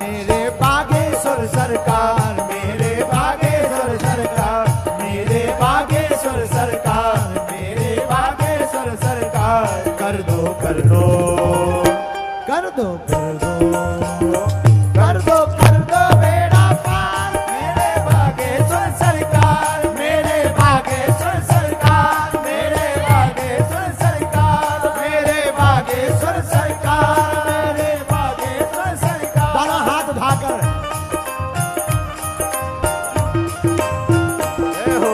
मेरे बागेश्वर सरकार, मेरे बागेश्वर सरकार, मेरे बागेश्वर सरकार, मेरे बागेश्वर सरकार। कर दो कर दो कर दो कर दो कर दो कर दो बेड़ा पार, मेरे बागेश्वर सरकार, मेरे बागेश्वर सरकार, मेरे बागेश्वर सरकार, मेरे बागेश्वर सरकार, मेरे बागेश्वर सरकार। दोनों हाथ उठाकर जय हो।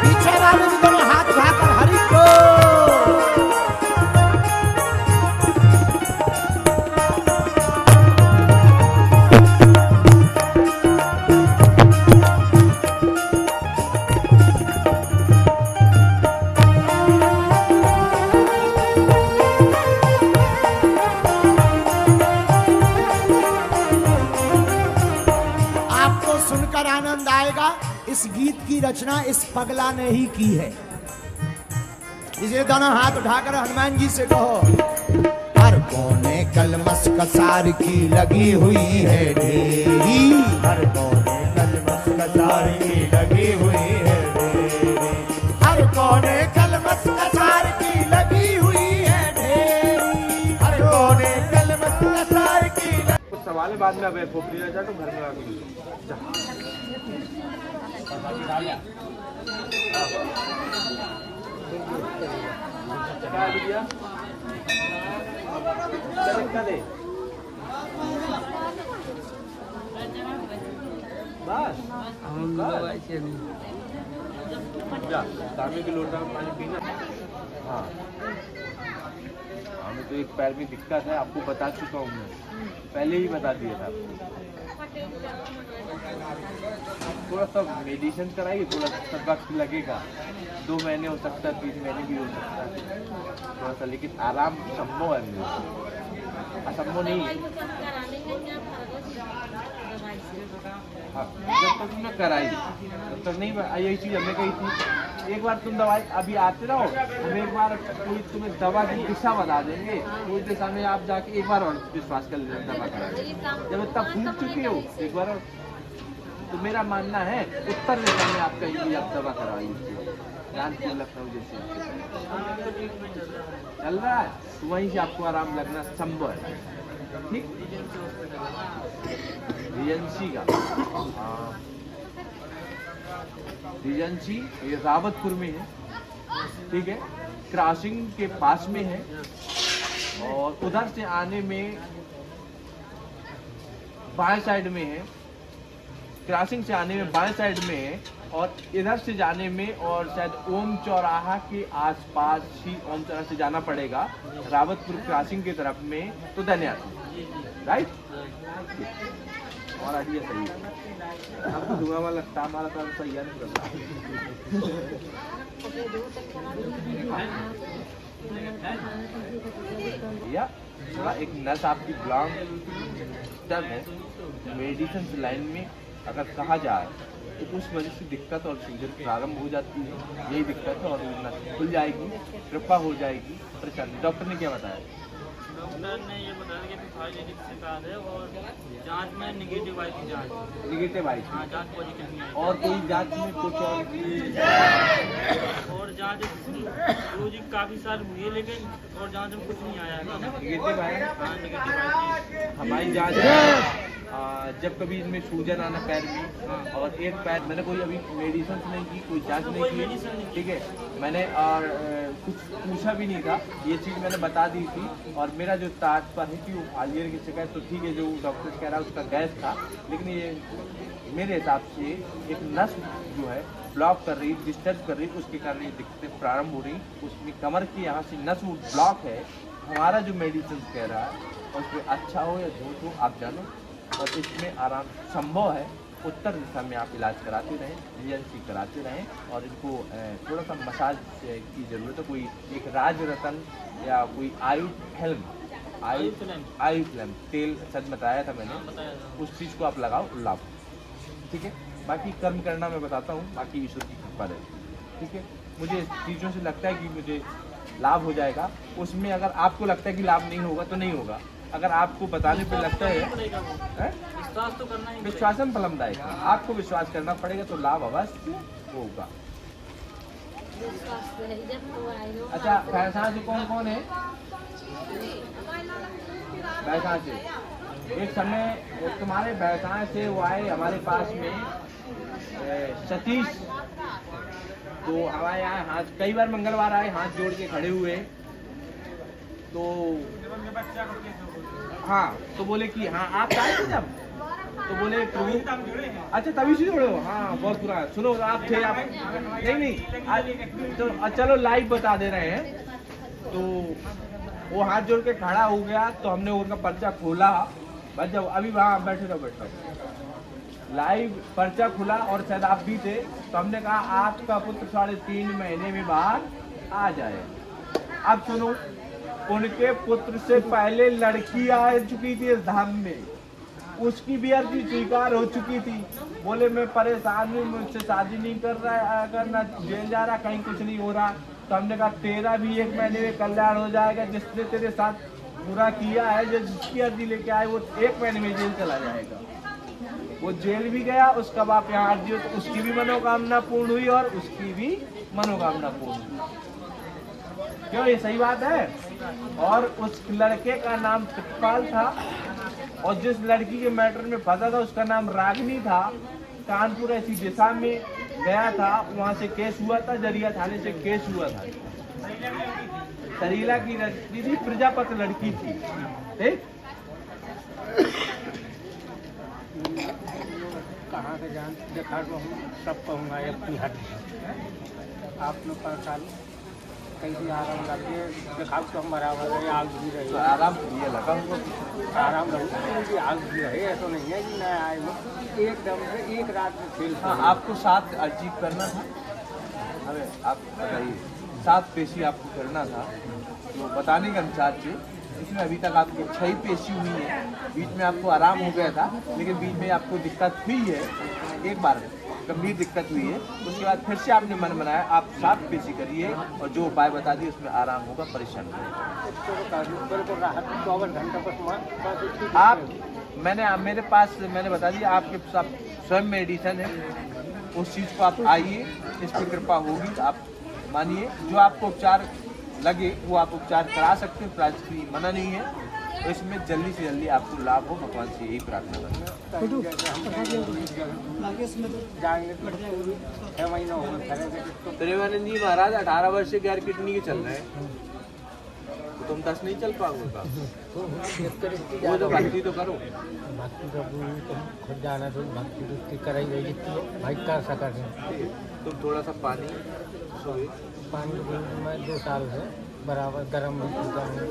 पीछे वाले भी दोनों हाथ उठाकर हरि को। आपको सुनकर आनंद आएगा। इस गीत की रचना इस पगला ने ही की है। इसे दोनों हाथ उठाकर हनुमान जी से कहो। हर कोने कलमस कसार की लगी हुई है ढेरी, हर कोने कलमस कसार की लगी हुई है ढेरी, हर कोने कलमस कसार की लगी हुई है ढेरी, हर कोने कलमस कसार की कुछ सवाल है बाद में। अब खोपड़ी रह जाए तो घर में आके क्या दिया? दे बस जा तांबे के लोटा में पानी पीना। हाँ हमें तो एक पैर में दिक्कत है, आपको बता चुका हूँ मैं, पहले ही बता दिया था आपको। थोड़ा सा मेडिसिन कराइए, थोड़ा सा वक्त लगेगा, 2 महीने हो सकता है, 3 महीने भी हो सकता है थोड़ा सा, लेकिन आराम संभव है मेरे, असंभव नहीं है। हाँ जब तक तुमने कराई तब तक नहीं, यही चीज़ हमने कही थी। एक बार तुम दवाई अभी आते रहो, हम एक बार कोई तुम्हें दवा की दिशा बता देंगे, उस दिशा में आप जाके एक बार और विश्वास कर लेना, दवा करा। जब इतना भूल चुके हो एक बार और, तो मेरा मानना है उत्तर दिशा में आप कहीं भी आप दवा करवाइए, कानपुर लखनऊ जैसे चल रहा है, तो वहीं से आपको आराम लगना संभव है। ठीक रिजेंसी का, हाँ रिजेंसी ये रावतपुर में है, ठीक है, क्रॉसिंग के पास में है, और उधर से आने में बाएं साइड में है, क्रॉसिंग से आने में बाएं साइड में है, और इधर से जाने में और शायद ओम चौराहा के आसपास ही ओम चौराहा से जाना पड़ेगा, रावतपुर क्रॉसिंग की तरफ में, तो धन्यवाद। राइट और आइडिया सही है। आपको धुआं वाला लगता है, हमारा काम सही है नहीं करता। या थोड़ा एक नस आपकी ब्लॉक तब है, मेडिसिन लाइन में अगर कहा जाए तो उस वजह से दिक्कत और सीजन प्रारंभ हो जाती है, यही दिक्कत है, और नस खुल जाएगी, कृपा हो जाएगी, परेशानी। डॉक्टर ने क्या बताया? डॉक्टर ने ये बताया कि थायराइड की शिकायत है, और जांच में निगेटिव आई थी, जांच निगेटिव आई थी। हाँ जांच पॉजिटिव नहीं आई। और कोई जांच में कुछ और जांच रोज काफ़ी साल हुई है, लेकिन और जांच में कुछ नहीं आया है। निगेटिव आया? हाँ निगेटिव आई थी। हमारी जांच जब कभी इनमें सूजन आना पैर में, और एक पैर मैंने कोई अभी मेडिसिन नहीं की, कोई जांच नहीं की, ठीक है, मैंने और कुछ पूछा भी नहीं था, ये चीज़ मैंने बता दी थी। और मेरा जो तात्पर्य है कि वो फालियर की शिकायत तो ठीक है, जो डॉक्टर कह रहा है उसका गैस था, लेकिन ये मेरे हिसाब से एक नस जो है ब्लॉक कर रही, डिस्टर्ब कर रही, उसके कारण ये दिक्कतें प्रारंभ हो रही। उसमें कमर की यहाँ से नस वो ब्लॉक है। हमारा जो मेडिसिन कह रहा है उसमें अच्छा हो या झूठ हो आप जानो, और इसमें आराम संभव है। उत्तर दिशा में आप इलाज कराते रहें, रिजेंसी कराते रहें, और इनको थोड़ा सा मसाज की ज़रूरत है। कोई एक राज रतन या कोई आयु फ्लेम तेल सच बताया था मैंने, उस चीज़ को आप लगाओ, लाभ, ठीक है। बाकी कर्म करना मैं बताता हूँ, बाकी ईश्वर की कृपा रहे, ठीक है। मुझे चीज़ों से लगता है कि मुझे लाभ हो जाएगा, उसमें अगर आपको लगता है कि लाभ नहीं होगा तो नहीं होगा। अगर आपको बताने पे लगता है, विश्वास तो करना ही पड़ेगा। विश्वासम फलमदायक, आपको विश्वास करना पड़ेगा तो लाभ अवश्य होगा। अच्छा, भैंसा से कौन कौन है? भैंसा से एक समय तुम्हारे भैंसा से वो आए हमारे पास में सतीश, तो हमारे यहाँ हाथ कई बार मंगलवार आए, हाथ जोड़ के खड़े हुए, तो हाँ तो बोले कि हाँ आप आए थे जब, तो बोले प्रभु अच्छा तभी से जोड़े हो, हाँ बहुत पुराना, सुनो आप थे, आप नहीं तो चलो लाइव बता दे रहे हैं। तो वो हाथ जोड़ के खड़ा हो गया, तो हमने उनका पर्चा खोला, बस जब अभी वहाँ बैठे रहो, लाइव पर्चा खुला और शायद आप भी थे, तो हमने कहा आपका पुत्र 3.5 महीने में बाहर आ जाए। अब सुनो, उनके पुत्र से पहले लड़की आ चुकी थी इस धाम में, उसकी भी अर्जी स्वीकार हो चुकी थी। बोले मैं परेशान हूँ, मुझसे शादी नहीं कर रहा, अगर ना जेल जा रहा, कहीं कुछ नहीं हो रहा। तो हमने कहा तेरा भी 1 महीने में कल्याण हो जाएगा, जिसने तेरे साथ पूरा किया है, जो जिसकी अर्जी लेके आए वो 1 महीने में जेल चला जाएगा। वो जेल भी गया, उसका बाप यहाँ अर्जी हो, तो उसकी भी मनोकामना पूर्ण हुई और उसकी भी मनोकामना पूर्ण हुई। क्यों, ये सही बात है। और उस लड़के का नाम प्रतिपाल था, और जिस लड़की के मैटर में फंसा था उसका नाम रागिनी था। कानपुर ऐसी दिशा में गया था, वहां से केस हुआ था, जरिया थाने से केस हुआ था। सरीला की लड़की थी, प्रजापति लड़की थी, ठीक। कहाँ से जान देखा तो हम सब कहूँगा अपनी हट आप लोग का साल कैसे आराम लगे देखा तो हम बराबर है, आग भी रही तो आराम ये लगा हमको, आराम रही, आग भी रही, ऐसा नहीं है कि नया आए लोग एकदम से एक रात में खेल। हाँ, आपको 7 अर्जी करना था, अरे आप बताइए 7 पेशी आपको करना था, तो बताने के अनुसार से इसमें अभी तक आपको 6 पेशी हुई है। बीच में आपको आराम हो गया था, लेकिन बीच में आपको दिक्कत हुई है, एक बार गंभीर दिक्कत हुई है। उसके बाद फिर से आपने मन बनाया, आप 7 पेशी करिए और जो उपाय बता दिए उसमें आराम होगा, परेशान नहीं। आप मेरे पास मैंने बता दिया, आपके साथ स्वयं मेडिसिन है, उस चीज़ को आप आइए, इस पर कृपा होगी। आप मानिए जो आपको उपचार लगे वो आप उपचार करा सकते हैं, प्राइस की मना नहीं है। तो इसमें जल्दी से जल्दी आपको लाभ हो, भगवान से यही प्रार्थना करते हैं। प्रेमानंद जी महाराज 18 वर्ष से गैर किडनी के चल रहे हैं, तो तुम 10 नहीं चल पाओगे। वो जो भक्ति तो करो, भक्ति तो खुद जाना, तो भक्ति दुक्ति कराई गई जितनी भाई कर सका है। तुम थोड़ा सा पानी सोए, पानी मैं 2 साल से बराबर गर्म में पीता हूँ,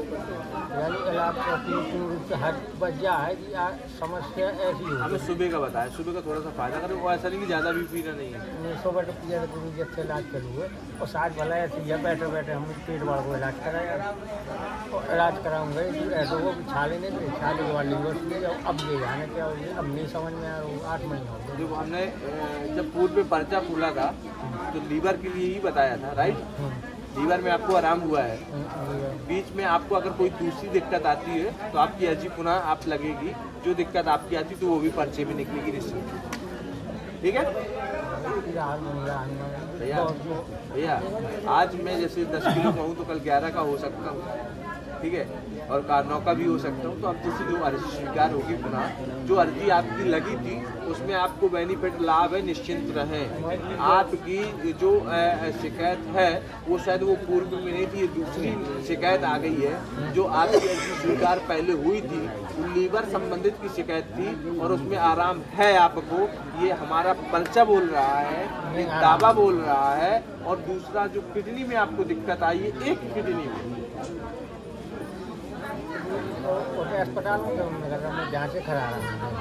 यानी इलाज पूर्ण रूप से हर वजह है कि समस्या ऐसी हो। हमें सुबह का बताया, सुबह का थोड़ा सा फायदा करें, वो ऐसा नहीं कि ज़्यादा भी पीना नहीं है। सुबह तो पिया गुरु जी से इलाज करूँ हुए, और साथ भला ऐसी है, बैठे बैठे हम पेट बाढ़ को इलाज कराया, और इलाज कराऊंगा ऐसे वो छाले नहीं थे, छाले वाली लीवर, अब ले जाने क्या हो गया, अब नहीं समझ में आ रहा। 8 महीने हो गए। देखो हमने जब पूर्व में पर्चा खुला था तो लीवर के लिए ही बताया था, राइट। लीवर में आपको आराम हुआ है, बीच में आपको अगर कोई दूसरी दिक्कत आती है तो आपकी अर्जी पुनः आप लगेगी, जो दिक्कत आपकी आती तो वो भी पर्चे में निकलेगी रिसीट, ठीक है भैया। भैया आज मैं जैसे 10 किलो का हूँ तो कल 11 का हो सकता हूँ, ठीक है, और 9 का भी हो सकता हूँ। तो अब जैसे जो अर्जी स्वीकार होगी पुनः, जो अर्जी आपकी लगी थी उसमें आपको बेनिफिट लाभ है, निश्चिंत रहें। आपकी जो शिकायत है वो शायद वो पूर्व में नहीं थी, ये दूसरी शिकायत आ गई है। जो आपकी अर्जी स्वीकार पहले हुई थी वो लीवर संबंधित की शिकायत थी, और उसमें आराम है आपको, ये हमारा पर्चा बोल रहा है, एक दावा बोल रहा है। और दूसरा जो किडनी में आपको दिक्कत आई है, एक किडनी में, अस्पताल में जाँच करा रहा हूँ,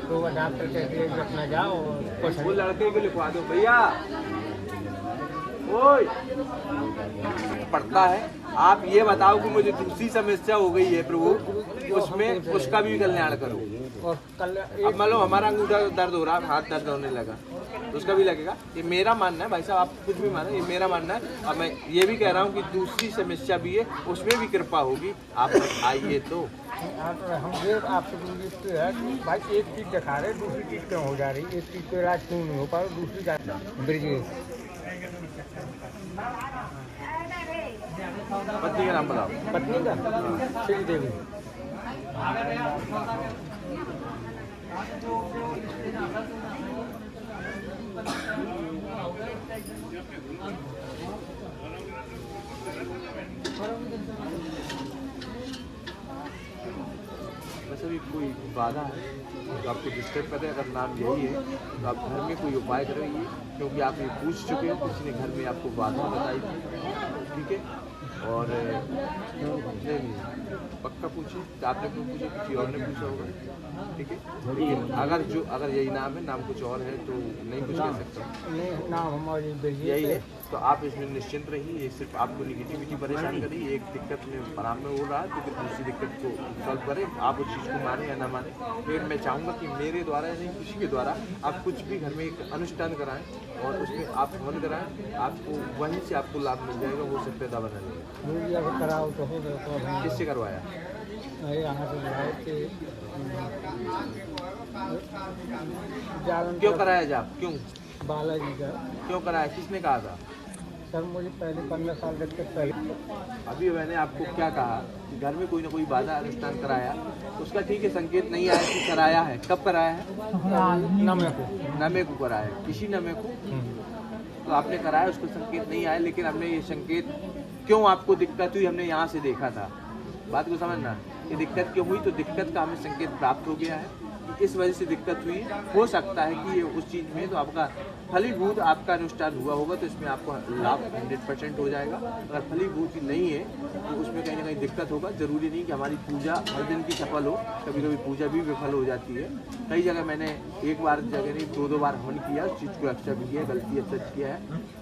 तो वो डॉक्टर कहते हैं कि अपना जाओ, वो लड़के को लिखवा दो भैया, ओए पड़ता है। आप ये बताओ कि मुझे दूसरी समस्या हो गई है प्रभु, उसमें उसका भी कल्याण करो। और कल अब मान लो हमारा अंगूठा दर्द हो रहा है, हाथ दर्द होने लगा, तो उसका भी लगेगा। ये मेरा मानना है भाई साहब, आप कुछ भी मानो, ये मेरा मानना है। और मैं ये भी कह रहा हूँ कि दूसरी समस्या भी है, उसमें भी कृपा होगी। आप आइए तो हम ये आपसे गुंजाइश तो है कि भाई एक चीज़ दिखा रहे, दूसरी चीज़ क्यों हो जा रही, एक चीज़ पे इलाज क्यों नहीं हो पा रहा, दूसरी ब्रिजेश पत्नी का नाम बताओ। पत्नी का श्री देवी। वैसे भी कोई बाधा है तो आपको डिस्टर्ब करे, अगर नाम यही है तो आप घर में कोई उपाय करेंगे, क्योंकि आप ये पूछ चुके हो, किसी ने घर में आपको बाधा बताई थी, ठीक है। और नहीं पक्का पूछिए, आपने क्यों पूछा, किसी और ने पूछा होगा, ठीक है। लेकिन अगर यही नाम है, नाम कुछ और है तो नहीं कुछ कह सकता, नाम हमारी यही है। तो आप इसमें निश्चिंत रहिए, ये सिर्फ आपको निगेटिविटी परेशान कर रही है। एक दिक्कत में आराम में हो रहा है तो फिर दूसरी दिक्कत को सॉल्व करें, आप उस चीज़ को माने या ना माने। फिर मैं चाहूँगा कि मेरे द्वारा या नहीं किसी के द्वारा आप कुछ भी घर में एक अनुष्ठान कराएं और उसमें आप हवन कराएं, आपको वहीं से आपको लाभ मिल जाएगा, हो सकता है दवा न लेगा। अगर कराओ तो हो गया तो किससे करवाया? यहाँ से बुलाए थे क्यों कराया जाप, क्यों बालाजी का। क्यों कराया, किसने कहा था? सर मुझे पहले 15 साल तक के पहले अभी मैंने आपको क्या कहा कि घर में कोई ना कोई बाधा अनुष्ठान कराया, उसका ठीक है संकेत नहीं आया कि कराया है। कब कराया है? नमे को कराया है, किसी नमे को तो आपने कराया, उसको संकेत नहीं आया। लेकिन हमने ये संकेत क्यों आपको दिक्कत हुई, हमने यहाँ से देखा था। बात को समझना, ये दिक्कत क्यों हुई, तो दिक्कत का हमें संकेत प्राप्त हो गया है, इस वजह से दिक्कत हुई। हो सकता है कि ये उस चीज़ में तो आपका फलीभूत आपका अनुष्ठान हुआ होगा तो इसमें आपको लाभ 100% हो जाएगा। अगर फलीभूत ही नहीं है तो उसमें कहीं ना कहीं दिक्कत होगा। जरूरी नहीं कि हमारी पूजा हर दिन की सफल हो, कभी कभी पूजा भी विफल हो जाती है। कई जगह मैंने एक बार जगह नहीं 2 बार हवन किया, उस चीज़ को एक्सेप्ट किया, गलती एक्सेप्ट किया है।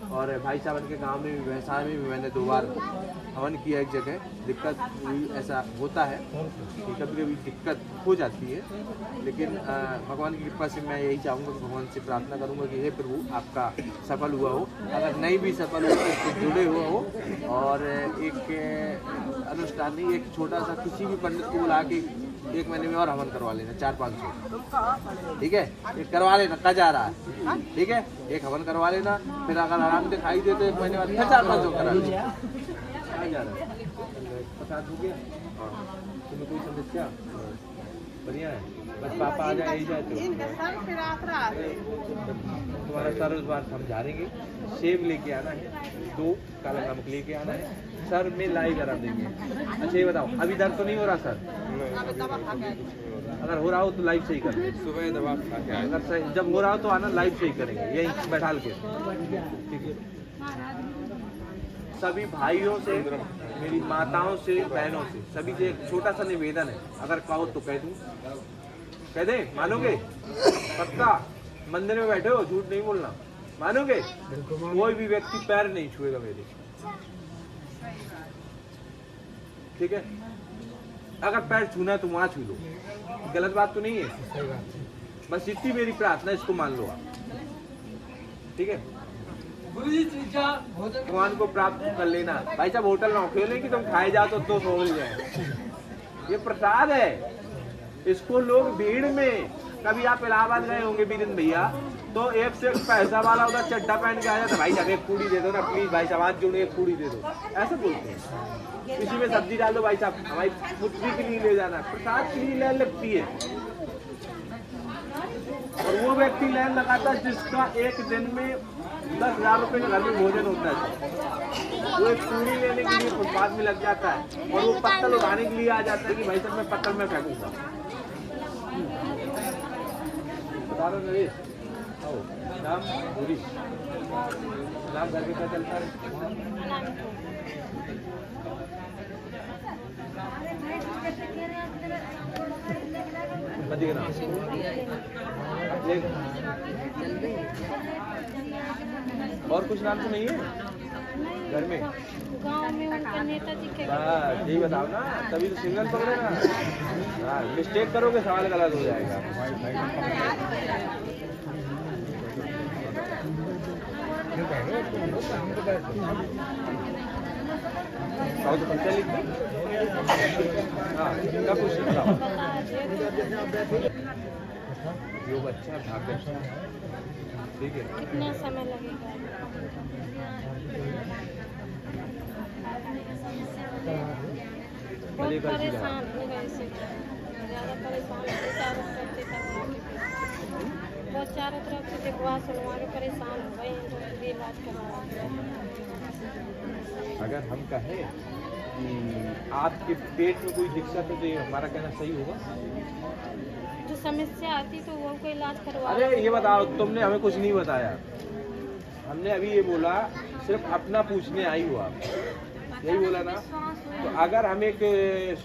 और भाई साहब के गाँव में भी, व्यवसाय में भी मैंने 2 बार हवन किया एक जगह, दिक्कत हुई। ऐसा होता है कि कभी कभी दिक्कत हो जाती है, लेकिन भगवान की कृपा से मैं यही चाहूँगा कि भगवान से प्रार्थना करूँगा कि हे प्रभु आपका सफल हुआ हो। अगर नहीं भी सफल हो तो इससे जुड़े हुआ हो, और एक अनुष्ठान नहीं, एक छोटा सा किसी भी पंडित को बुला के 1 महीने में और हवन करवा लेना, 400-500, ठीक है। एक करवा लेना, कहा जा रहा है, ठीक है। एक हवन करवा लेना, फिर अगर आराम दिखाई दे तो 1 महीने बाद फिर 400-500 करा लेना। कहा जा रहा है, प्रसाद हो गया। हाँ, तुम्हें कोई समस्या? बढ़िया है, बस पापा आ जाए, यही जाए तो तुम्हारा सर उस बार समझाएंगे। सेब लेके आना है, 2 काला नमक लेके आना है, सर में लाई करा देंगे। अच्छा ये बताओ, अभी दर्द तो नहीं हो रहा सर? अगर हो रहा हो तो लाइव सही कर लें, सुबह दवा खा के। अगर जब हो रहा हो तो आना, लाइव सही करेंगे यहीं बैठाल के, ठीक है। सभी भाइयों से, मेरी माताओं से, बहनों से, सभी से एक छोटा सा निवेदन है, अगर कहो तो कह दूं, कह दे, मानोगे? पक्का? मंदिर में बैठे हो, झूठ नहीं बोलना, मानोगे? कोई भी व्यक्ति पैर नहीं छुएगा मेरे, ठीक है। अगर पैर छूना है तो वहां छू लो, गलत बात तो नहीं है। बस इतनी मेरी प्रार्थना, इसको मान लो आप, ठीक है। भगवान को प्राप्त कर लेना। भाई साहब होटल ना खेले कि तुम खाए जाओ तो 200 मिल जाए, ये प्रसाद है। इसको लोग भीड़ में, कभी आप इलाहाबाद गए होंगे बीरेंद्र भैया, तो एक से एक पैसा वाला उधर चड्डा पहन के आ जाता, भाई साहब 1 पूड़ी दे दो ना प्लीज, भाई साहब हाथ जोड़े 1 पूड़ी दे दो, ऐसा बोलते हैं। इसी में सब्जी डाल दो भाई साहब, हमारी पुत्री के लिए ले जाना, प्रसाद के लिए लाइन लगती है। और वो व्यक्ति लाइन लगाता है जिसका एक दिन में 10,000 रुपये का घर में भोजन होता है, वो एक पूरी लेने के लिए फुटपाथ में लग जाता है, और वो पत्तल उठाने के लिए आ जाता है कि भाई साहब मैं पत्तल में फेंकूंगा। बता रहा नरेश, आओ, नाम भूरी, नाम घर में क्या चलता है? और कुछ नाम तो नहीं है? घर में? गांव में उनके नेताजी के बस यही बताओ ना, तभी तो सिग्नल पकड़े ना। हाँ, मिस्टेक करोगे सवाल गलत हो जाएगा। तो पर्चा लिख दो। हाँ, क्या पूछ रहे हो? योग अच्छा है, भाग्य अच्छा है, ठीक है। कितना समय लगेगा? बहुत परेशान हो गए से, ज़्यादा परेशान होते चारों तरफ से बहुत चारों तरफ से देखवा सुनवा के परेशान हो गए हैं, तो भी इलाज करवा। अगर हम कहें कि आपके पेट में कोई दिक्कत है तो ये हमारा कहना सही होगा? जो समस्या आती तो वो को इलाज करवा। अरे ये बताओ, तुमने हमें कुछ नहीं बताया। हमने अभी ये बोला सिर्फ अपना पूछने आई हो आप, यही बोला ना। तो अगर हम एक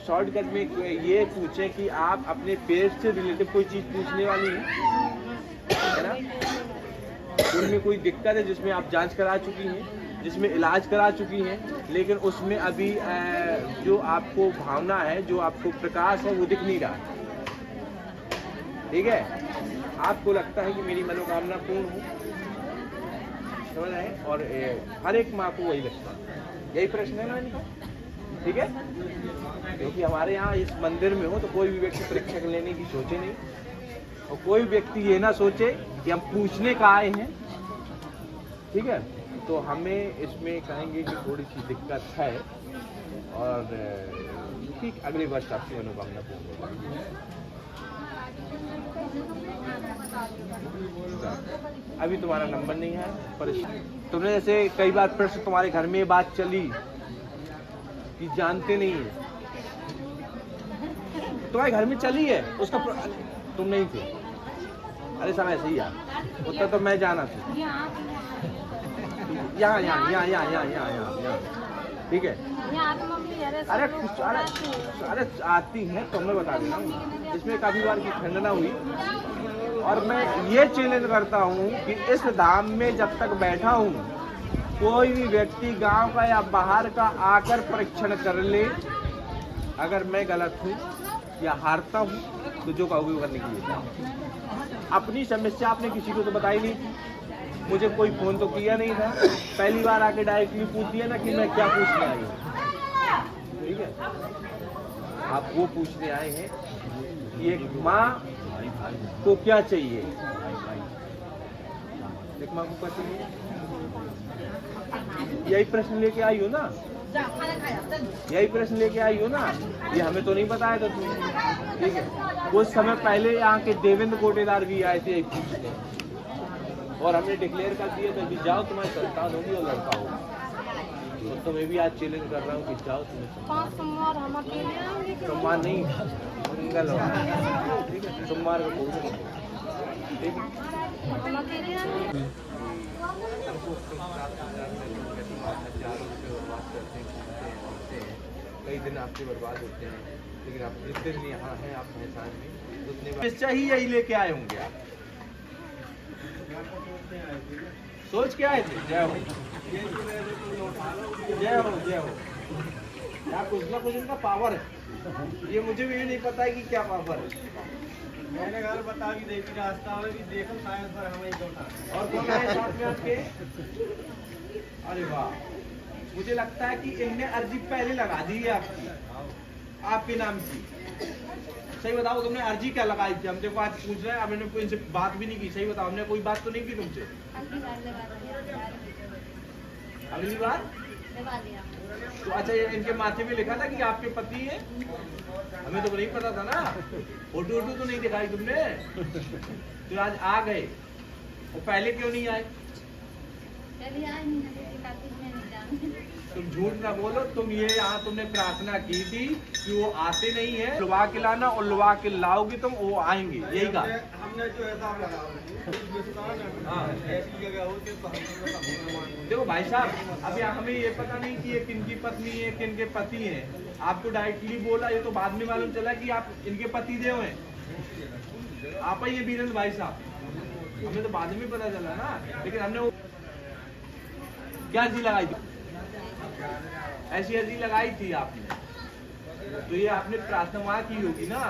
शॉर्टकट में ये पूछें कि आप अपने पेट से रिलेटेड कोई चीज़ पूछने वाली है ना, उनमें कोई दिक्कत है जिसमें आप जांच करा चुकी हैं, जिसमें इलाज करा चुकी हैं, लेकिन उसमें अभी जो आपको भावना है, जो आपको प्रकाश है, वो दिख नहीं रहा, ठीक है। आपको लगता है कि मेरी मनोकामना पूर्ण हो, समझ आए? और हर एक माँ को वही लगता है। यही प्रश्न है ना इनका, ठीक है। क्योंकि हमारे यहाँ इस मंदिर में हो तो कोई भी व्यक्ति परीक्षा लेने की सोचे नहीं, और कोई व्यक्ति ये ना सोचे कि हम पूछने का आए हैं, ठीक है। तो हमें इसमें कहेंगे कि थोड़ी सी दिक्कत है, और ठीक अगले वर्ष आपकी मनोकामना पूर्ण होगी। अभी तुम्हारा नंबर नहीं है, पर तुमने जैसे कई बार प्रश्न तुम्हारे घर में बात चली कि जानते नहीं है, तुम्हारे घर में चली है, उसका तुम नहीं थे। अरे समय सही है, उतना तो मैं जाना था। यहाँ ठीक है। अरे अरे आती हैं तो मैं बता देना हूँ। इसमें काफी बार की खंडना हुई, और मैं ये चैलेंज करता हूँ कि इस धाम में जब तक बैठा हूँ, कोई भी व्यक्ति गांव का या बाहर का आकर परीक्षण कर ले। अगर मैं गलत हूँ या हारता हूँ तो जो कहोगे वो करने की है। अपनी समस्या आपने किसी को तो बताई नहीं, मुझे कोई फोन तो किया नहीं था। पहली बार आके डायरेक्टली पूछ दिया ना कि मैं क्या पूछने आई हूँ, ठीक है। आप वो पूछने आए हैं कि एक माँ को क्या चाहिए, एक माँ को क्या चाहिए, यही प्रश्न लेके आई हो ना, यही प्रश्न लेके आई हो ना। ये हमें तो नहीं बताया था तुमने, ठीक है। कुछ समय पहले यहाँ के देवेंद्र कोटेदार भी आए थे यही पूछने, और हमने डिक्लेयर कर दिया था कि जाओ तुम्हारी संतान होगी और लड़का होगा। तो तुम्हें भी आज चैलेंज कर रहा हूँ कि जाओ तुम्हें 5 सोमवार हम अकेले आएंगे। सोमवार नहीं, मंगल होगा, ठीक है। सोमवार को बोल, ठीक है। हम अकेले आएंगे। कई दिन आपके बर्बाद होते हैं, लेकिन आप जिस दिन यहाँ हैं आप पहचान में उतने निश्चय ही यही लेके आए होंगे आप। सोच के आए थे? जय हो, जय हो, जय हो। क्या कुछ ना कुछ इनका पावर है, ये मुझे भी नहीं पता है कि क्या पावर है। मैंने घर बता भी देखी रास्ता में भी देखो शायद पर हमें ही और कौन आए साथ में आपके? अरे वाह, मुझे लगता है कि इनने अर्जी पहले लगा दी है आपके नाम की। सही बताओ, तुमने अर्जी क्या लगाई थी? हम देखो आज पूछ रहे हैं, अब इन्होंने इनसे बात भी नहीं की। सही बताओ, हमने कोई बात तो नहीं की तुमसे? अगली बार तो अच्छा, ये इनके माथे में लिखा था कि आपके पति है? हमें तो नहीं पता था ना, फोटो वोटो तो नहीं दिखाई तुमने। तो आज आ गए, और पहले क्यों नहीं आए? तुम झूठ ना बोलो, तुम ये यहाँ तुमने प्रार्थना की थी कि वो आते नहीं है, लुवा के लाना, और लुवा के लाओगे तुम, वो आएंगे, यही कहा हमने जो हिसाब लगा। हाँ, ऐसी जगह होती तो देखो भाई साहब, अब यहाँ हमें ये पता नहीं कि ये किनकी पत्नी है, किनके पति हैं। आपको डायरेक्टली बोला, ये तो बाद में मालूम चला कि आप इनके पति देव हैं। आप ही ये वीरेंद्र भाई साहब, हमें तो बाद में पता चला ना। लेकिन हमने वो क्या अर्जी लगाई थी? ऐसी अर्जी लगाई थी आपने, तो ये आपने प्रार्थना वहाँ की होगी ना।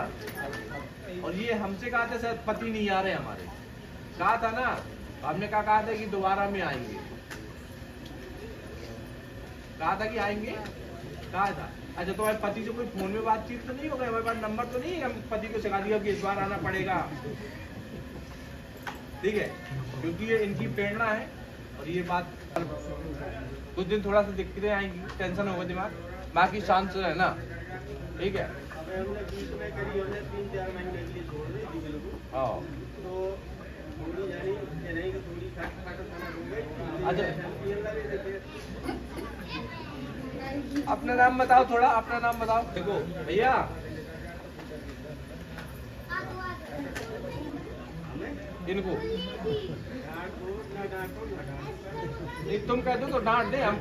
और ये हमसे कहा था सर पति नहीं आ रहे हमारे, कहा था ना, आपने कहा था कि दोबारा में आएंगे, कहा था कि आएंगे, कहा था। अच्छा, तो हमारे पति से कोई फोन में बातचीत तो नहीं हो गई? हमारे पास नंबर तो नहीं है, हम पति को सिखा दिया कि इस बार आना पड़ेगा, ठीक है, क्योंकि ये इनकी प्रेरणा है। और ये बात कुछ दिन थोड़ा सा दिक्कतें आएंगी, टेंशन होगा दिमाग, बाकी शांत से रहना, ठीक है। हाँ, अच्छा, अपना नाम बताओ, थोड़ा अपना नाम बताओ। देखो भैया, इनको नहीं, तुम कह दो तो डांट दे, हम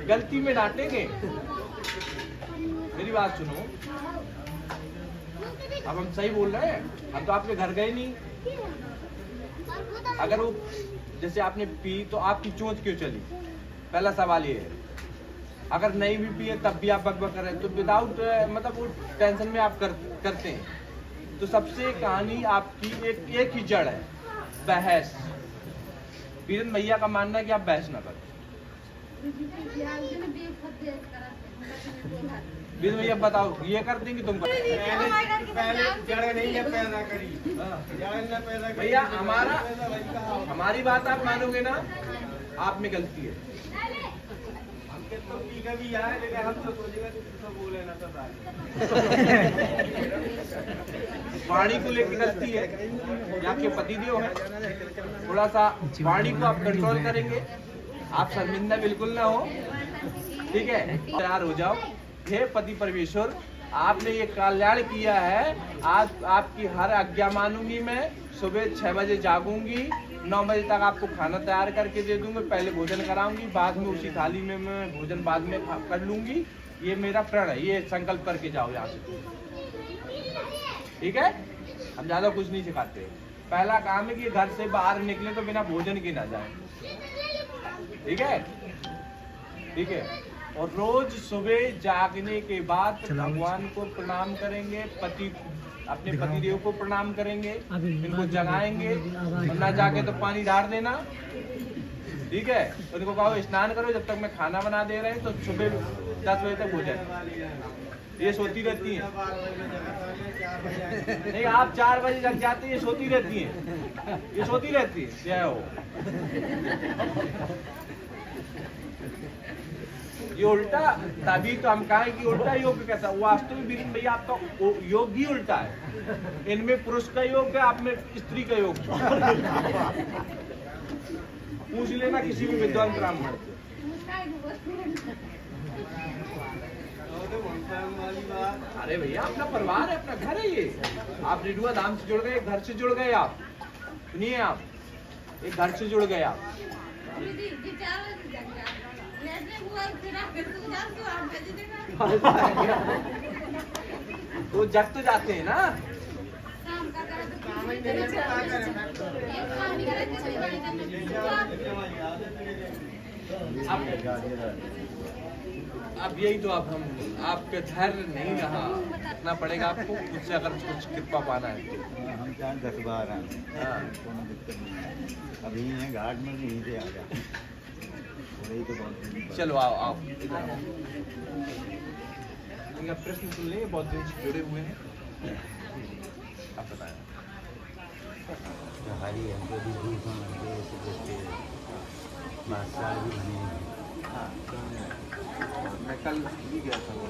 गलती में डांटेंगे। मेरी बात सुनो, अब हम सही बोल रहे हैं, हम तो आपके घर गए नहीं। अगर वो जैसे आपने पी तो आपकी चोंच क्यों चली, पहला सवाल ये है। अगर नहीं भी पिए तब भी आप बकबक करें तो विदाउट मतलब वो टेंशन में आप करते हैं। तो सबसे कहानी आपकी एक ही जड़ है, बहस। वीरेंद्र भैया का मानना है कि आप बहस ना करें। वीरेंद्र भैया बताओ, ये कर देंगे तुम भैया? हमारी बात आप मानोगे ना, आप में गलती है। वाणी को लेकर गलती है, ये आपके पतिदेव है। थोड़ा सा वाणी को आप कंट्रोल करेंगे, आप शर्मिंदा बिल्कुल ना हो, ठीक है। तैयार हो जाओ। हे पति परमेश्वर, आपने ये कल्याण किया है, आज आपकी हर आज्ञा मानूंगी मैं। सुबह 6 बजे जागूंगी, 9 बजे तक आपको खाना तैयार करके दे दूंगी, पहले भोजन कराऊंगी, बाद में उसी थाली में मैं भोजन बाद में कर लूंगी। ये मेरा प्रण है, ये संकल्प करके जाओ यहाँ से, ठीक है। हम ज्यादा कुछ नहीं सिखाते। पहला काम है कि घर से बाहर निकले तो बिना भोजन के ना जाए, ठीक है, ठीक है। और रोज सुबह जागने के बाद भगवान को प्रणाम करेंगे, अपने पतिदेव को प्रणाम करेंगे, इनको जगाएंगे, और ना जाके तो पानी डाल देना, ठीक है। उनको कहो स्नान करो, जब तक मैं खाना बना दे रहे हैं तो सुबह 10 बजे तक हो जाए। ये सोती रहती हैं, नहीं आप 4 बजे जग जाते हैं, ये सोती रहती हैं, ये सोती रहती है। जय हो। ये उल्टा, तभी तो हम कहें कि उल्टा योग कैसा। वास्तव में वीरेंद्र भैया आपका योग ही उल्टा है। इनमें पुरुष का योग है, आप में स्त्री का योग। पूछ लेना किसी भी विद्वान ब्राह्मण से। अरे भैया अपना परिवार है, अपना घर है ये। आप रिडुआ धाम से जुड़ गए, घर से जुड़ गए आप। सुनिए, आप एक घर से जुड़ गए आप। वो जग तो जाते हैं ना। अब यही तो अब हम आपके धैर्य नहीं रहा, रखना पड़ेगा आपको, मुझसे अगर कुछ कृपा पाना है तो। हम चाहे 10 बार आए, हाँ, कोनो दिक्कत नहीं। अभी है घाट में यहीं से आ जा, वही तो बहुत। चलो आओ आओ इधर आओ। इनका प्रश्न सुन लेंगे, बहुत दिन से जुड़े हुए हैं। आप बताएं। हरी हमको भी दूसरा हमको ऐसे देखते बादशाह भी बने हैं। हाँ, मैं कल भी गया था वो,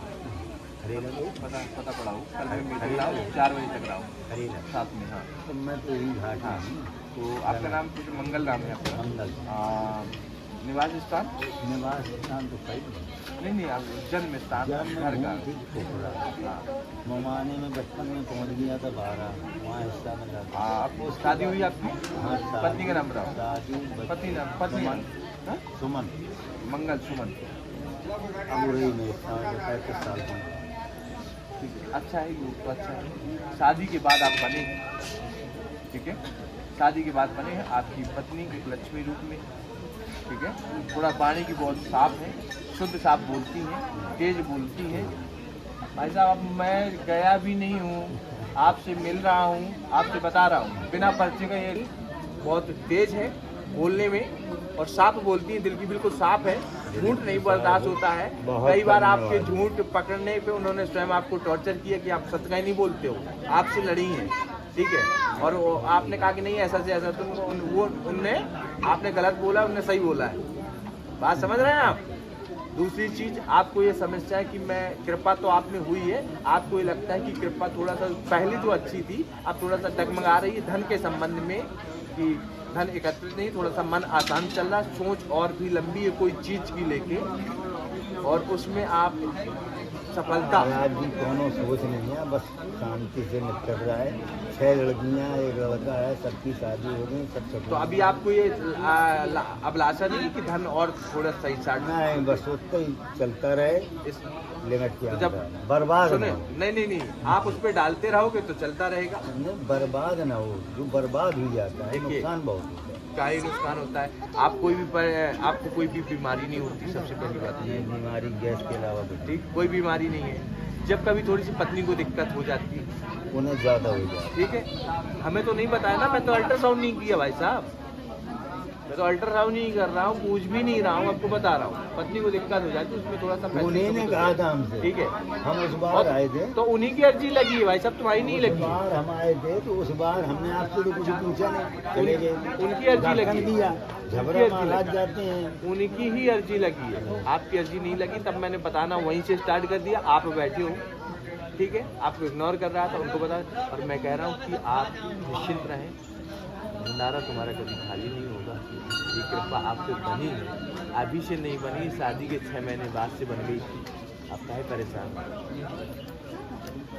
हरे लगे पता पड़ा हूँ। कल मैं मीटिंग रहा हूँ, 4 बजे तक रहा हूँ हरे लगे साथ में। हाँ, तो मैं तो यही घाट हाँ। में हूँ। तो आपका नाम कुछ मंगल नाम है आपका? मंगल निवास स्थान? निवास स्थान तो कई नहीं, आप जन्म स्थान घर का। हाँ, ममाने में बचपन में पहुँच गया था 12, वहाँ हिस्सा में लगा। हाँ, आपको शादी हुई आपकी? हाँ, पत्नी का नाम बताओ। शादी पति नाम, पत्नी नाम? हाँ? सुमन। मंगल सुमन। अब रही मैं 35 साल का। ठीक है, अच्छा है वो तो, अच्छा है। शादी के बाद आप बने, ठीक है, शादी के बाद बने हैं। आपकी पत्नी एक लक्ष्मी रूप में, ठीक है। थोड़ा वाणी की बहुत साफ है, शुद्ध साफ बोलती हैं, तेज बोलती हैं। भाई साहब अब मैं गया भी नहीं हूँ, आपसे मिल रहा हूँ, आपसे बता रहा हूँ, बिना परिचय का ये बहुत तेज है बोलने में और साफ बोलती है, दिल की बिल्कुल साफ है, झूठ नहीं बर्दाश्त होता है। कई बार आपके झूठ पकड़ने पे उन्होंने स्वयं आपको टॉर्चर किया कि आप सच नहीं बोलते हो, आपसे लड़ी हैं, ठीक है। और आपने कहा कि नहीं ऐसा से ऐसा, तो उनने आपने गलत बोला, उनने सही बोला है। बात समझ रहे हैं आप। दूसरी चीज, आपको ये समस्या है कि मैं कृपा तो आप में हुई है, आपको ये लगता है कि कृपा थोड़ा सा पहले तो अच्छी थी, अब थोड़ा सा डगमगा रही है धन के संबंध में, कि धन एकत्रित नहीं, थोड़ा सा मन आसान चल रहा, सोच और भी लंबी है कोई चीज की लेके, और उसमें आप सफलता। आज भी कोनो सोच नहीं है, बस शांति से निपट रहा है। 6 लड़कियां, 1 लड़का है, सबकी शादी हो गई, सब। तो अभी आपको ये अभिलाषा नहीं कि धन और थोड़ा सही साइड नहीं, बस उतना ही चलता रहे, इस लिमिट के जब अंदर। बर्बाद सुने, ना हो। नहीं, आप उस पर डालते रहोगे तो चलता रहेगा। नहीं, बर्बाद ना हो, जो बर्बाद हो जाता है देखिए, नुकसान बहुत होता है। का ही नुकसान होता है। आप कोई भी आपको कोई भी बीमारी नहीं होती, सबसे पहली बात ये बीमारी गैस के अलावा कुछ नहीं। ठीक, कोई बीमारी नहीं है। जब कभी थोड़ी सी पत्नी को दिक्कत हो जाती है, उन्हें ज़्यादा हो जाता है। ठीक है, हमें तो नहीं बताया ना, मैं तो अल्ट्रासाउंड नहीं किया भाई साहब, मैं तो अल्ट्रासाउंड नहीं कर रहा हूँ, पूछ भी नहीं रहा हूँ, आपको बता रहा हूँ। पत्नी को दिक्कत हो जाती है, उसमें थोड़ा सा उन्हीं ने कहा था हमसे, ठीक है, हम उस बार आए थे, तो उन्हीं की अर्जी लगी है भाई साहब, तुम्हारी नहीं उस लगी। बार हम आए थे तो उस बार हमने आपसे तो कुछ पूछा नहीं, चले गए, उनकी अर्जी लगी दाखन दिया, झबरा महाराज जाते हैं। उनकी ही अर्जी लगी है, आपकी अर्जी नहीं लगी। तब मैंने बताना वहीं से स्टार्ट कर दिया, आप बैठे हो, ठीक है, आपको इग्नोर कर रहा था, उनको बता। और मैं कह रहा हूँ कि आप निश्चिंत रहें, भंडारा तुम्हारा कभी खाली नहीं होगा। ये कृपा आपसे बनी है, अभी से नहीं बनी, शादी के 6 महीने बाद से बन गई थी। आप काहे परेशान,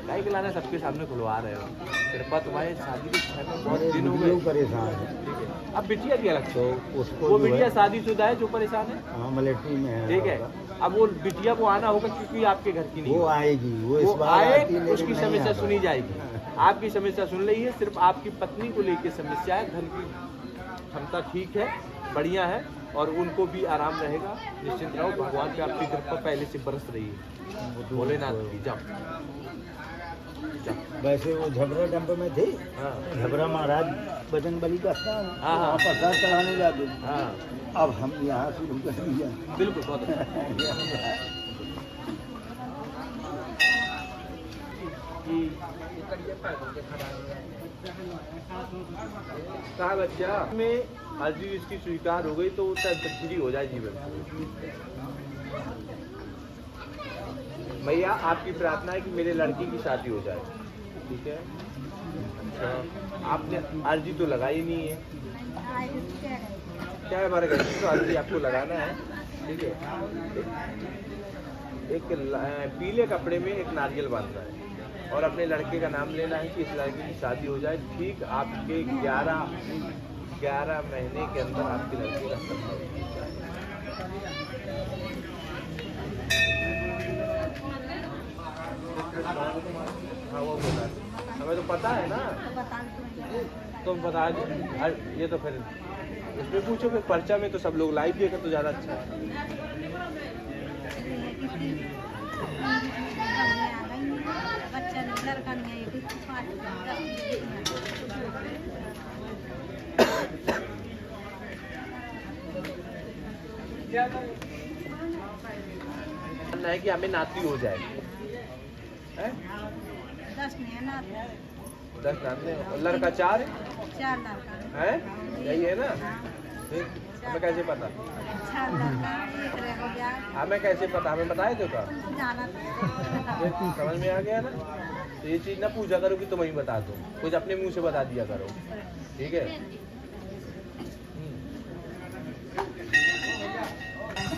काहे खिलाना सबके सामने खुलवा रहे हो। कृपा तुम्हारे शादी के 6 महीने बहुत दिन हो गए, परेशान है। ठीक है। अब बिटिया भी अलग, तो उसको वो जो बिटिया है, शादीशुदा है जो परेशान है, हाँ मिलिट्री में है, ठीक है। अब वो बिटिया को आना होगा क्योंकि आपके घर की नहीं वो है। आएगी, वो इस वो बार आए, आती, लेकिन उसकी नहीं समस्या आ सुनी पाई। जाएगी। आपकी समस्या सुन रही है, सिर्फ आपकी पत्नी को लेकर समस्या है। धन की क्षमता ठीक है, बढ़िया है, और उनको भी आराम रहेगा, निश्चिंत रहो। भगवान पे आपकी कृपा पहले से बरस रही है, भोलेनाथ की। जाओ जाओ। वैसे वो झबरा डंप में थे, हाँ झबरा महाराज बजरंग बली का स्थान है, हाँ, वहाँ प्रसाद चढ़ाने जाते थे। हाँ, अब हम यहाँ शुरू कर दिया। बिल्कुल, बहुत अच्छा। कहा बच्चा में अर्जी इसकी स्वीकार हो गई तो फ्री हो जाए जीवन। भैया आपकी प्रार्थना है कि मेरे लड़की की शादी हो जाए, ठीक है। अच्छा, आपने अर्जी तो लगाई नहीं है, क्या है हमारे घर की तो अर्जी आपको लगाना है, ठीक है। एक पीले कपड़े में एक नारियल बांधना है और अपने लड़के का नाम लेना है कि इस लड़के की शादी हो जाए। ठीक आपके 11 महीने के अंदर आपके लड़के का संबंध हो जाए। हाँ वो बोला, हमें तो पता है ना, तुम बता दो। ये तो फिर इसमें पूछो, फिर पर्चा में तो सब लोग लाइव देगा तो ज़्यादा अच्छा है। है कि हमें नाती हो जाए, 10 नाते 10 नाते, लड़का 4 है, 4 लड़का है यही है ना। ठीक, हमें कैसे पता, 4 लड़का एक रह गया, हमें कैसे पता, हमें बताए तो का जाना समझ में आ गया ना। तो ये चीज ना पूछा करो कि तुम ही बता दो, कुछ अपने मुंह से बता दिया करो, ठीक है।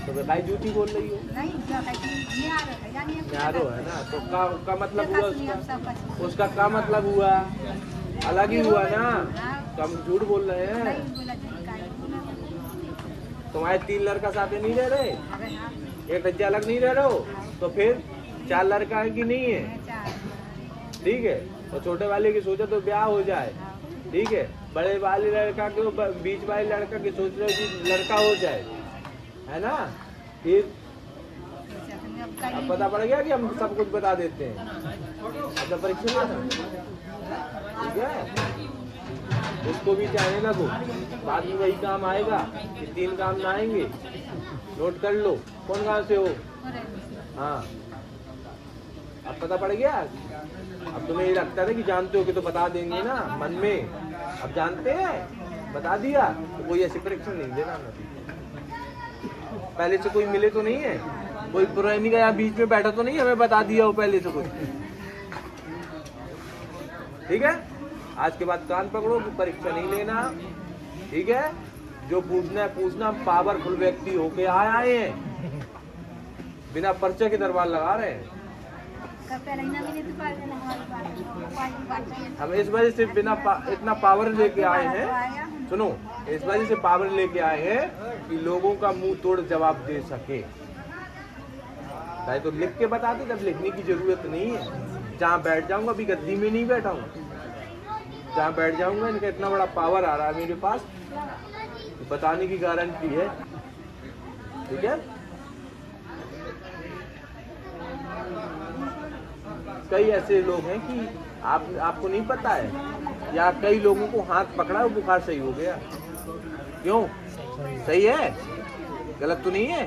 तो भाई झूठी बोल रही हो, नहीं जो है कि यानी यारो है ना, तो का मतलब हुआ उसका का मतलब हुआ, अलग ही हुआ ना, तो हम झूठ बोल रहे हैं। तुम्हारे 3 लड़का साथ में नहीं रह रहे, एक रज्जा अलग नहीं रह रहे हो, तो फिर 4 लड़का है कि नहीं है, ठीक है। तो छोटे वाले की सोचा तो ब्याह हो जाए, ठीक है। बड़े वाले लड़का के बीच वाले लड़का के सोच रहे हो कि लड़का हो जाए, है ना। फिर अब पता पड़ गया कि हम सब कुछ बता देते हैं। अच्छा परीक्षा में ठीक है, उसको भी चाहने लगो, बाद में वही काम आएगा कि 3 काम ना आएंगे। नोट कर लो कौन गाँव से हो। हाँ अब पता पड़ गया। अब तुम्हें ये लगता था कि जानते हो कि तो बता देंगे ना मन में, अब जानते हैं बता दिया तो कोई ऐसी परीक्षा नहीं देना। पहले से कोई मिले तो नहीं है, कोई पुरानी का यहाँ बीच में बैठा तो नहीं हमें बता दिया हो पहले से कुछ। ठीक है, आज के बाद कान पकड़ो, परीक्षा नहीं लेना। ठीक है, जो पूछना है पूछना। हम पावरफुल व्यक्ति होके आए हैं, बिना पर्चे के दरबार लगा रहे हैं। हम इस वजह से इतना पावर लेके आए हैं, सुनो, इस वजह से पावर लेके आए हैं कि लोगों का मुंह तोड़ जवाब दे सके। तो लिख के बताते, जब लिखने की जरूरत नहीं है। जहाँ बैठ जाऊंगा, अभी गद्दी में नहीं बैठा हूँ, जहाँ बैठ जाऊंगा इनका इतना बड़ा पावर आ रहा है मेरे पास, तो बताने की गारंटी है। ठीक है, कई ऐसे लोग हैं कि आपको नहीं पता है, या कई लोगों को हाथ पकड़ा और बुखार सही हो गया। क्यों सही है? गलत तो नहीं है?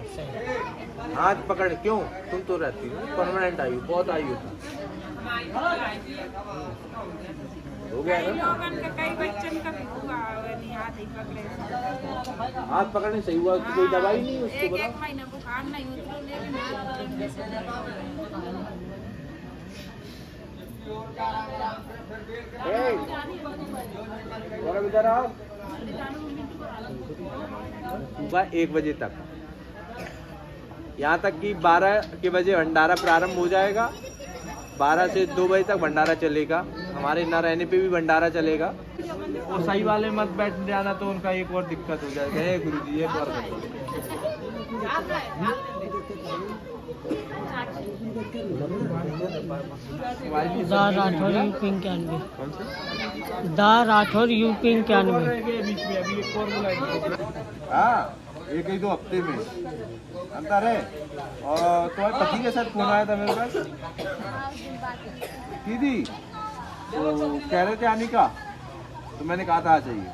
हाथ पकड़ क्यों? तुम तो रहती हो परमानेंट आयु, बहुत आयु हो गया ना। हाथ पकड़ने सही हुआ, कोई दवाई नहीं उसको बताओ। इधर आओ, सुबह 1 बजे तक, यहाँ तक कि 12 के बजे भंडारा प्रारंभ हो जाएगा। 12 से 2 बजे तक भंडारा चलेगा। हमारे न रहने पे भी भंडारा चलेगा। और सही वाले मत बैठ जाना तो उनका एक और दिक्कत हो जाएगा। गुरुजी एक और दा राठौर यूपी 91। दा राठौर यूपी 91। हाँ, एक ही 2 हफ्ते में अंतर है। और तुम्हारे पति के साथ फोन आया था मेरे पास, दीदी तो कह रहे थे आने का, तो मैंने कहा था आ जाइए।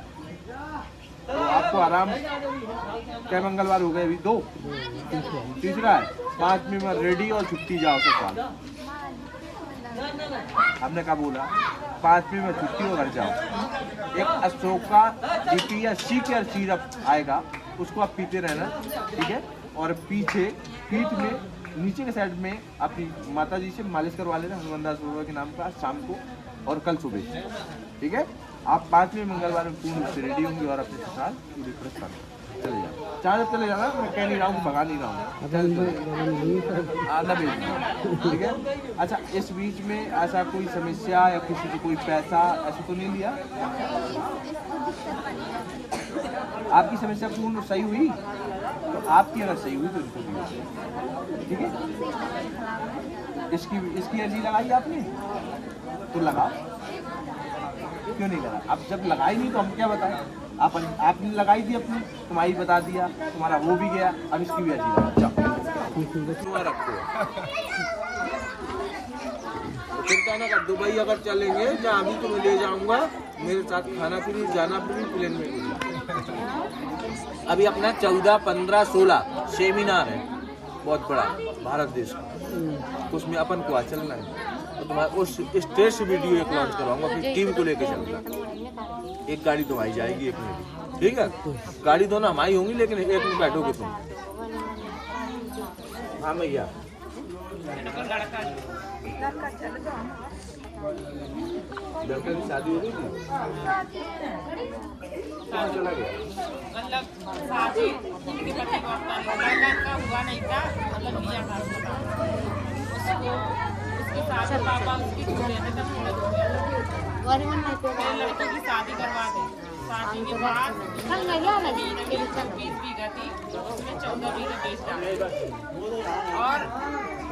तो आपको आराम, क्या मंगलवार हो गए अभी 2, तीसरा है, 5 में मैं रेडी और छुट्टी जाओ सब। हमने कहा बोला 5 में छुट्टी और घर जाओ। एक अशोका डीपी या सी केयर सिरप आएगा, उसको आप पीते रहना। ठीक है, और पीछे पीठ में नीचे के साइड में अपनी माता जी से मालिश करवा लेना हनुमान दास बाबा के नाम का, शाम को और कल सुबह। ठीक है, आप 5वें मंगलवार में पूर्ण रूप से रेडी होंगे और अपने साथ पूरी प्रस्थान चले जाओ। चाहे चले जाना, मैं कह नहीं रहा हूँ, भगा नहीं रहा हूँ, आना भेजना। ठीक है, अच्छा इस बीच में ऐसा कोई समस्या या किसी को कोई पैसा ऐसा तो नहीं लिया? आपकी समस्या पूर्ण सही हुई तो आपकी अगर सही हुई तो इनको भी। ठीक है, इसकी अर्जी लगाई आपने तो लगाओ, क्यों नहीं लगा? अब जब लगाई नहीं तो हम क्या बताएं? आपने लगाई थी अपनी, तुम्हारी बता दिया, तुम्हारा वो भी गया, अब इसकी भी अर्जी लगा। रखो चिंता ना कर, दुबई अगर चलेंगे जहाँ भी तुम्हें ले जाऊंगा, मेरे साथ खाना फ्री, जाना फ्री, प्लेन में। अभी अपना 14, 15, 16 सेमिनार है, बहुत बड़ा भारत देश का, तो उसमें अपन को चलना है। तो तुम्हारा उस स्टेज से वीडियो एक लॉन्च करवाऊंगा, अपनी टीम को लेके चलूंगा। एक गाड़ी तुम्हारी जाएगी, एक में भी। ठीक है, गाड़ी दोनों हमारी होंगी, लेकिन एक में बैठोगे तुम। हाँ भैया, लड़के की शादी हो गई थी, कहाँ चला गया? मतलब शादी उनके पति का हुआ नहीं था, मतलब मियां का उसके साथ पापा उसकी छोड़े थे, तब लड़की की शादी करवा दी। शादी के बाद 20 बीघा थी, उसमें 14 बीघा बेच डाला। और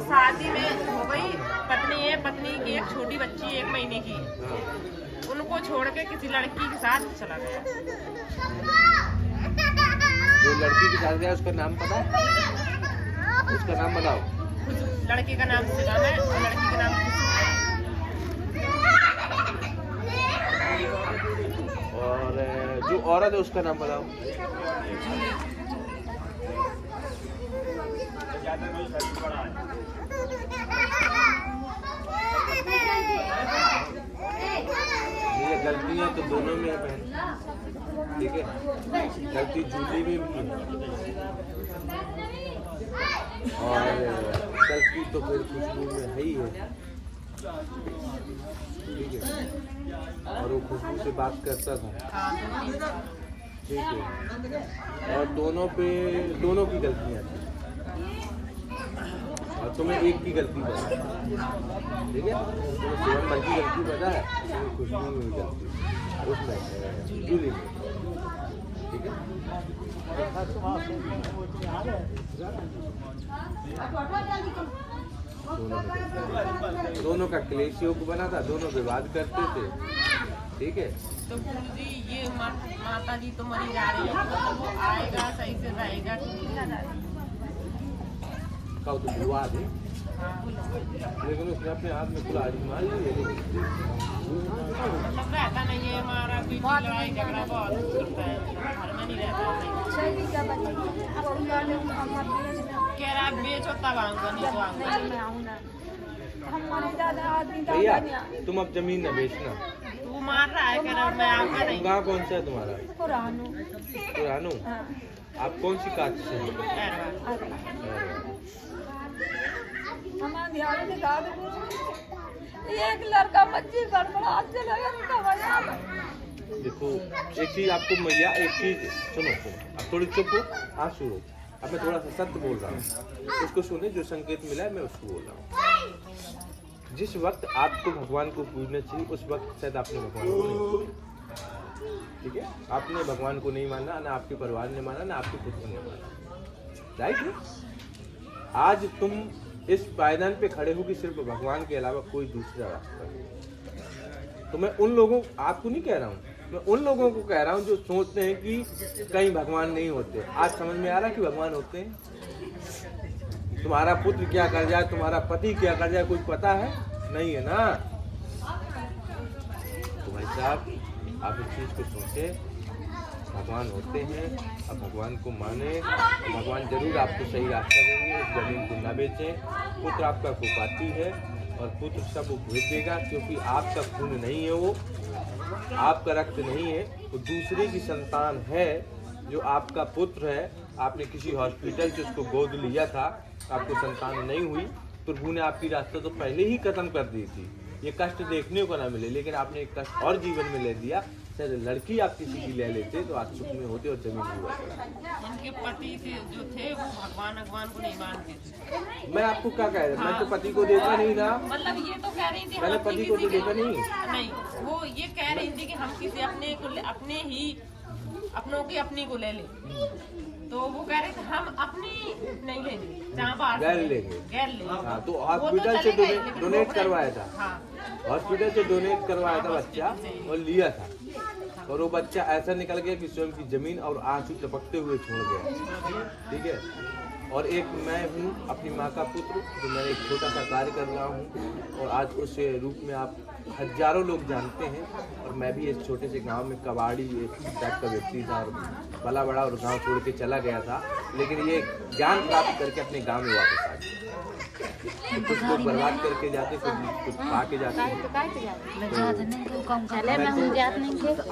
शादी में हो गई, पत्नी की एक छोटी बच्ची 1 महीने की, उनको छोड़ के किसी लड़की के साथ चला गया। जो लड़की के साथ गया उसका नाम पता है? उसका नाम बताओ। लड़के का नाम शिवम है और लड़की का नाम खुशबू है। और जो औरत है उसका नाम बताओ। ये गलतियां तो दोनों में है बहन, ठीक है, गलती जूली में भी है और गलती तो फिर खुशबू में है ही है, ठीक है। और वो खुशबू से बात करता था, ठीक है, और दोनों की गलतियां थी और तुम्हें एक की गलती पता है, ठीक है। तुम्हें शिवम भाई की गलती पता है, तुम्हें खुशबू में गलती उसमें जूली में, ठीक है। दोनों का क्लेश योग बना था, दोनों विवाद करते थे, ठीक है। तो गुरुजी ये माता जी तो मरी जा रही है, तो वो आएगा सही से रहेगा कि नहीं रहेगा? का तो विवाद है, लेकिन उसने अपने हाथ में खुला आजमान लिया, लेकिन मतलब रहता नहीं है हमारा बीच लड़ाई झगड़ा बहुत करता है, घर में नहीं रहता है। कह रहा बेचो तब आऊंगा, नहीं तो आऊंगा। भैया तुम अब जमीन न बेचना, तू मार रहा है, कह रहा मैं आऊंगा नहीं। गाँव कौन सा है तुम्हारा? पुरानो। आप कौन सी कास्ट से हो? एक लड़का बच्ची गड़बड़ा चला गया। देखो एक चीज आपको मैया, एक चीज सुनो, अब थोड़ी चुप हो, हाँ सुनो। अब मैं थोड़ा सा सत्य बोल रहा हूँ, उसको सुने, जो संकेत मिला है मैं उसको बोल रहा हूँ। जिस वक्त आपको भगवान को पूजना चाहिए उस वक्त शायद आपने भगवान को नहीं पूजा, ठीक है। आपने भगवान को नहीं माना, ना आपके परिवार ने माना, ना आपके पुत्र ने माना, राइट है। आज तुम इस पायदान पे खड़े हो कि सिर्फ भगवान के अलावा कोई दूसरा रास्ता नहीं। तो मैं उन लोगों, आपको नहीं कह रहा हूँ, मैं उन लोगों को कह रहा हूँ जो सोचते हैं कि कहीं भगवान नहीं होते। आज समझ में आ रहा है कि भगवान होते हैं। तुम्हारा पुत्र क्या कर जाए, तुम्हारा पति क्या कर जाए, कुछ पता है नहीं है ना। तो भाई साहब आप इस चीज को सोचे, भगवान होते हैं, अब भगवान को माने, भगवान जरूर आपको सही रास्ता देंगे। उस जमीन को न बेचें। पुत्र आपका कुपाती है और पुत्र सब भेज देगा, क्योंकि आपका खून नहीं है, वो आपका रक्त नहीं है, वो दूसरे की संतान है जो आपका पुत्र है। आपने किसी हॉस्पिटल से उसको गोद लिया था, आपको संतान नहीं हुई, प्रभु ने आपकी रास्ता तो पहले ही खत्म कर दी थी। ये कष्ट देखने को ना मिले, लेकिन आपने एक कष्ट और जीवन में ले दिया। शायद लड़की आप किसी की ले लेते तो आज सुख में होते और जमीन हुआ। उनके पति थे जो थे वो भगवान को नहीं मानते थे। मैं आपको क्या कह रहा, मैं तो पति को देखा नहीं था। मतलब ये तो कह रही थी, मैंने पति को तो देखा नहीं। नहीं, वो ये कह रही थी कि हम किसी अपनों की अपनी को ले लें। तो वो कह रहे थे हम अपनी नहीं लेंगे, जहाँ बाहर गैर लेंगे। हाँ, तो हॉस्पिटल से डोनेट करवाया था। हाँ, हॉस्पिटल से डोनेट करवाया था बच्चा और लिया था, और वो बच्चा ऐसा निकल गया कि स्वयं की जमीन और आंसू टपकते हुए छोड़ गया, ठीक है। और एक मैं हूँ अपनी माँ का पुत्र, जो मैं एक छोटा सा कार्य कर रहा हूँ, और आज उस रूप में आप हजारों लोग जानते हैं। और मैं भी इस छोटे से गांव में कबाड़ी एक टाइप का व्यक्ति था, और भला बड़ा और गांव छोड़ के चला गया था, लेकिन ये ज्ञान प्राप्त करके अपने गांव में वापस आ गया। तो कुछ लोग बर्बाद करके जाते, कुछ पा के जाते हैं।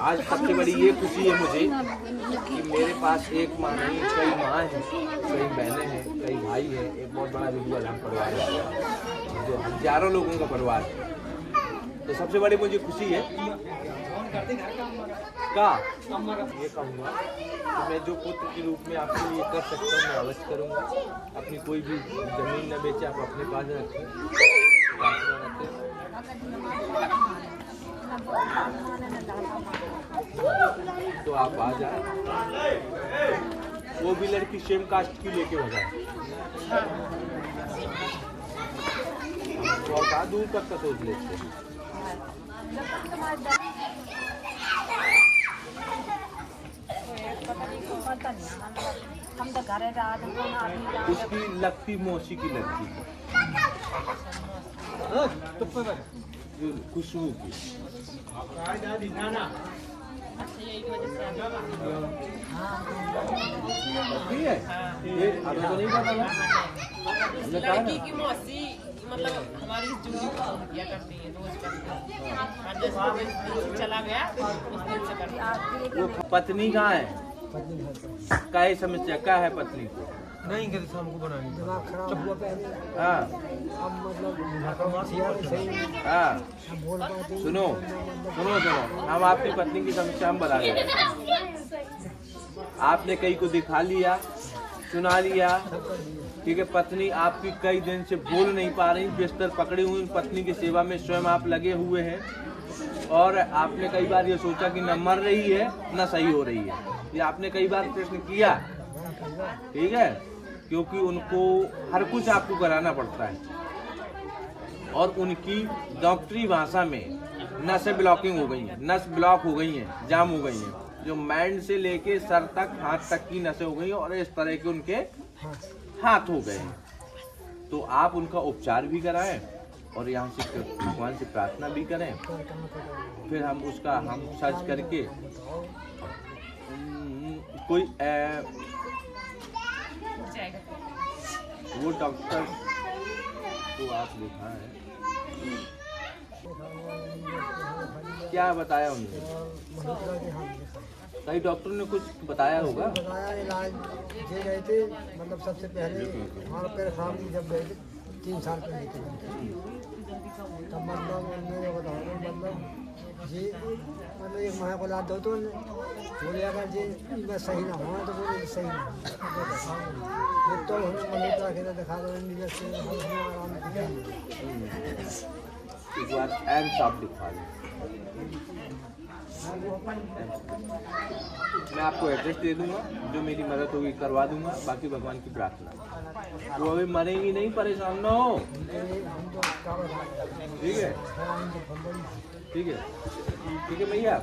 आज सबसे बड़ी ये खुशी है मुझे कि मेरे पास एक माँ नहीं, कई माँ हैं, कई बहनें हैं, कई भाई हैं, एक बहुत बड़ा विधवा परिवार है जो हजारों लोगों का परिवार है। तो सबसे बड़ी मुझे खुशी है का ये कहूँगा कि मैं जो पुत्र के रूप में आपके लिए कर सकता हूँ मैं अवश्य करूँगा। अपनी कोई भी जमीन न बेचे, आप अपने पास रखें, तो आप आ जाए। वो भी लड़की सेम कास्ट की लेके हो जाए, बहुत दूर तक का सोच लेते हैं। पता नहीं हम तो घर रात हम उसकी लगती मौसी की लड़की खुशबू की। अच्छा यही वजह से ठीक है, ये अभी तो नहीं पता था। हमने कहा लड़की ना, की मौसी मतलब हमारी जूली को फोन किया करती है, रोज करती है। और जैसे जिस दिन से चला गया उस दिन से करती है। वो पत्नी कहाँ है? क्या है समस्या, क्या है पत्नी को? नहीं करते शाम को बनानी दिमाग खराब हुआ पहले हाँ अब मतलब सही हाँ, अब बोल पाते सुनो सुनो सुनो, हम आपकी पत्नी की समस्या हम बता रहे हैं। आपने कई को दिखा लिया, सुना लिया, ठीक है। पत्नी आपकी कई दिन से बोल नहीं पा रही, बिस्तर पकड़ी हुई, पत्नी की सेवा में स्वयं आप लगे हुए हैं। और आपने कई बार ये सोचा कि न मर रही है न सही हो रही है, ये आपने कई बार प्रश्न किया, ठीक है। क्योंकि उनको हर कुछ आपको कराना पड़ता है और उनकी डॉक्टरी भाषा में नसें ब्लॉकिंग हो गई हैं, नस ब्लॉक हो गई हैं, जाम हो गई हैं, जो माइंड से लेके सर तक, हाथ तक की नसें हो गई हैं और इस तरह के उनके हाथ हो गए हैं। तो आप उनका उपचार भी कराएं और यहाँ से भगवान से प्रार्थना भी करें। फिर हम उसका हम सर्च करके कोई वो डॉक्टर को आप दिखाएं, क्या बताया उन्होंने? कई डॉक्टर ने कुछ बताया होगा। बताया इलाज दे गए थे, मतलब सबसे पहले हमारा पैर खराब थी जब गए थे 3 साल पहले तब मतलब उन्होंने बताया मतलब जी मतलब एक माह को लाद दो तो बोले अगर जी बस सही ना हो तो बोले सही ना हो तो हमें मनीतरा के दिखा दो नीले से आराम एक बार एम्स आप दिखा लें। मैं आपको एड्रेस दे दूंगा, जो मेरी मदद होगी करवा दूंगा, बाकी भगवान की प्रार्थना। वो अभी मरेंगी नहीं, परेशान ना हो, ठीक है ठीक है ठीक है भैया।